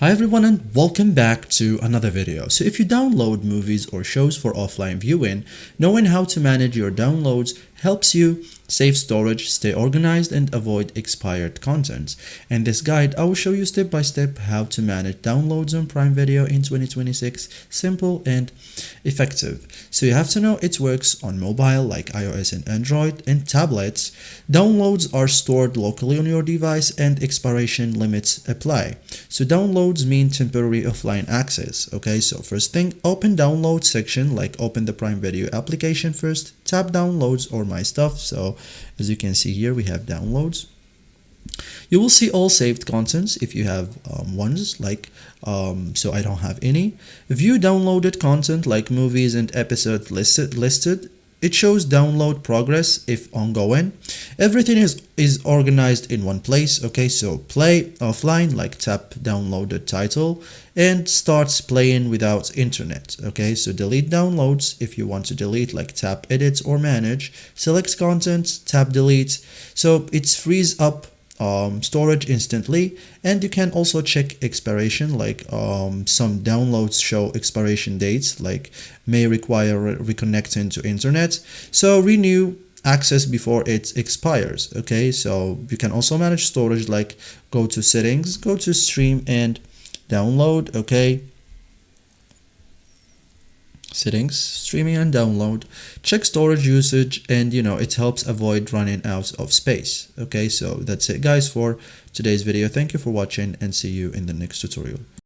Hi everyone and welcome back to another video. So if you download movies or shows for offline viewing, knowing how to manage your downloads helps you save storage, stay organized, and avoid expired content. In this guide, I will show you step by step how to manage downloads on Prime Video in 2026, simple and effective. So you have to know it works on mobile like iOS and Android, and tablets. Downloads are stored locally on your device and expiration limits apply. So downloads mean temporary offline access. Okay, so first thing, open download section, like open the Prime Video application first, tap downloads or my stuff. So as you can see here, we have downloads. You will see all saved contents if you have ones like so I don't have any. View downloaded content like movies and episodes listed. It shows download progress if ongoing. Everything is organized in one place. Okay, so play offline, like tap downloaded title, and starts playing without internet. Okay, so delete downloads if you want to delete, like tap edit or manage. Select content, tap delete. So it frees up storage instantly, and you can also check expiration, like some downloads show expiration dates, like may require reconnecting to internet, so renew access before it expires. Okay, so you can also manage storage, like go to settings, go to stream and download. Okay, settings, streaming and download, check storage usage, and it helps avoid running out of space. Okay, so that's it guys for today's video. Thank you for watching and see you in the next tutorial.